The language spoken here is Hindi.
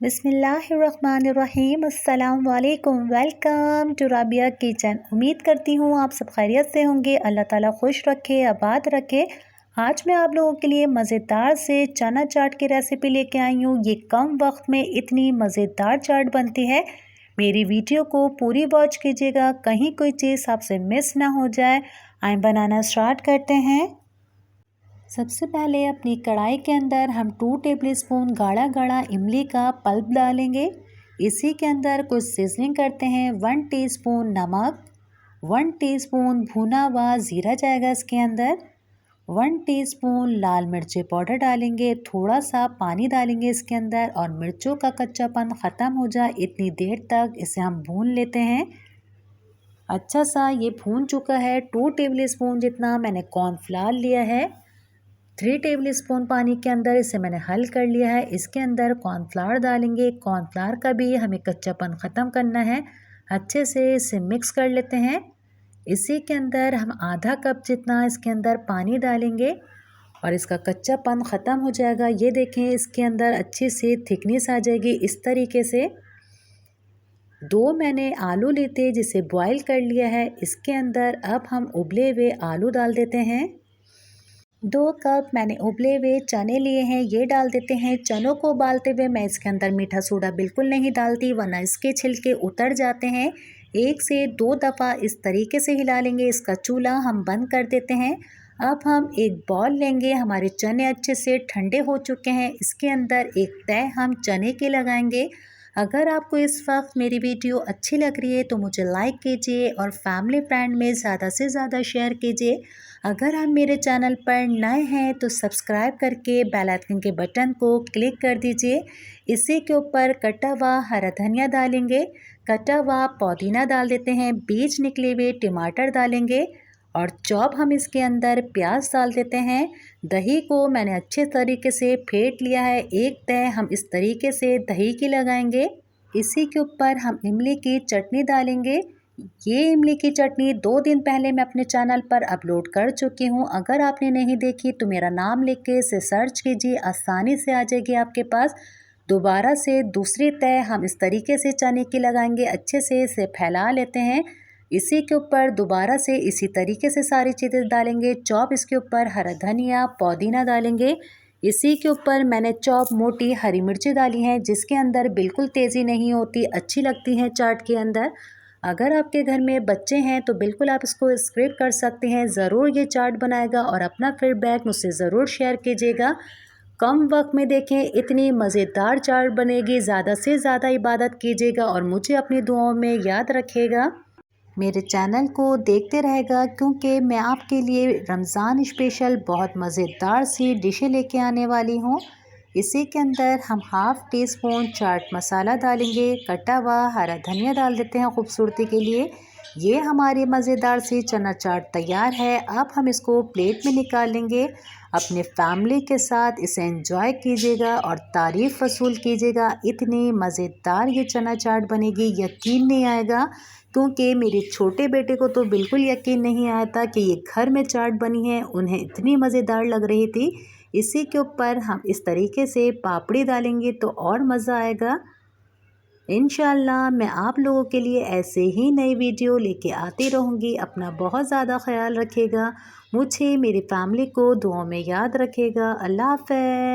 बिस्मिल्लाहिर्रहमानिर्रहीम। अस्सलाम वालेकुम। Welcome to Rabia kitchen. उम्मीद करती हूँ आप सब खैरियत से होंगे। अल्लाह ताला खुश रखे, आबाद रखे। आज मैं आप लोगों के लिए मज़ेदार से चना चाट की रेसिपी लेके आई हूँ। ये कम वक्त में इतनी मज़ेदार चाट बनती है। मेरी वीडियो को पूरी वॉच कीजिएगा, कहीं कोई चीज़ आपसे मिस ना हो जाए। आइए बनाना स्टार्ट करते हैं। सबसे पहले अपनी कढ़ाई के अंदर हम 2 टेबलस्पून गाढ़ा गाढ़ा इमली का पल्प डालेंगे। इसी के अंदर कुछ सीजनिंग करते हैं। 1 टीस्पून नमक, 1 टीस्पून भुना हुआ ज़ीरा जाएगा इसके अंदर, 1 टीस्पून लाल मिर्ची पाउडर डालेंगे। थोड़ा सा पानी डालेंगे इसके अंदर और मिर्चों का कच्चापन ख़त्म हो जाए इतनी देर तक इसे हम भून लेते हैं। अच्छा सा ये भून चुका है। 2 टेबलस्पून जितना मैंने कॉर्नफ्लावर लिया है। 3 टेबलस्पून पानी के अंदर इसे मैंने हल कर लिया है। इसके अंदर कॉर्नफ्लावर डालेंगे। कॉर्नफ्लावर का भी हमें कच्चापन ख़त्म करना है। अच्छे से इसे मिक्स कर लेते हैं। इसी के अंदर हम आधा कप जितना इसके अंदर पानी डालेंगे और इसका कच्चापन ख़त्म हो जाएगा। ये देखें इसके अंदर अच्छी सी थिकनेस आ जाएगी इस तरीके से। 2 मैंने आलू लिए थे जिसे बॉईल कर लिया है। इसके अंदर अब हम उबले हुए आलू डाल देते हैं। 2 कप मैंने उबले हुए चने लिए हैं, ये डाल देते हैं। चनों को उबालते हुए मैं इसके अंदर मीठा सोडा बिल्कुल नहीं डालती, वरना इसके छिलके उतर जाते हैं। 1 से 2 दफ़ा इस तरीके से हिला लेंगे। इसका चूल्हा हम बंद कर देते हैं। अब हम एक बॉल लेंगे। हमारे चने अच्छे से ठंडे हो चुके हैं। इसके अंदर एक तह हम चने की लगाएंगे। अगर आपको इस वक्त मेरी वीडियो अच्छी लग रही है तो मुझे लाइक कीजिए और फैमिली फ्रेंड में ज़्यादा से ज़्यादा शेयर कीजिए। अगर आप मेरे चैनल पर नए हैं तो सब्सक्राइब करके बेल आइकन के बटन को क्लिक कर दीजिए। इसी के ऊपर कटा हुआ हरा धनिया डालेंगे, कटा हुआ पुदीना डाल देते हैं, बीज निकले हुए टमाटर डालेंगे और चॉप हम इसके अंदर प्याज डाल देते हैं। दही को मैंने अच्छे तरीके से फेंट लिया है। एक तह हम इस तरीके से दही की लगाएंगे। इसी के ऊपर हम इमली की चटनी डालेंगे। ये इमली की चटनी 2 दिन पहले मैं अपने चैनल पर अपलोड कर चुकी हूँ। अगर आपने नहीं देखी तो मेरा नाम लिख के इसे सर्च कीजिए, आसानी से आ जाएगी आपके पास। दोबारा से दूसरी तह हम इस तरीके से चने की लगाएंगे। अच्छे से इसे फैला लेते हैं। इसी के ऊपर दोबारा से इसी तरीके से सारी चीज़ें डालेंगे। चॉप इसके ऊपर हरा धनिया पुदीना डालेंगे। इसी के ऊपर मैंने चॉप मोटी हरी मिर्ची डाली हैं, जिसके अंदर बिल्कुल तेज़ी नहीं होती, अच्छी लगती हैं चाट के अंदर। अगर आपके घर में बच्चे हैं तो बिल्कुल आप इसको स्किप कर सकते हैं। ज़रूर ये चाट बनाएगा और अपना फीडबैक मुझसे ज़रूर शेयर कीजिएगा। कम वक्त में देखें इतनी मज़ेदार चाट बनेगी। ज़्यादा से ज़्यादा इबादत कीजिएगा और मुझे अपनी दुआओं में याद रखिएगा। मेरे चैनल को देखते रहेगा क्योंकि मैं आपके लिए रमज़ान स्पेशल बहुत मज़ेदार सी डिशें लेके आने वाली हूँ। इसी के अंदर हम 1/2 टीस्पून चाट मसाला डालेंगे। कटा हुआ हरा धनिया डाल देते हैं खूबसूरती के लिए। ये हमारी मज़ेदार सी चना चाट तैयार है। अब हम इसको प्लेट में निकाल लेंगे। अपने फैमिली के साथ इसे एंजॉय कीजिएगा और तारीफ़ वसूल कीजिएगा। इतनी मज़ेदार ये चना चाट बनेगी, यकीन नहीं आएगा। क्योंकि मेरे छोटे बेटे को तो बिल्कुल यकीन नहीं आया था कि ये घर में चाट बनी है, उन्हें इतनी मज़ेदार लग रही थी। इसी के ऊपर हम इस तरीके से पापड़ी डालेंगे तो और मज़ा आएगा। इंशाल्लाह मैं आप लोगों के लिए ऐसे ही नई वीडियो लेके आती रहूँगी। अपना बहुत ज़्यादा ख्याल रखिएगा। मुझे मेरी फैमिली को दुआओं में याद रखिएगा। अल्लाह हाफ़िज़।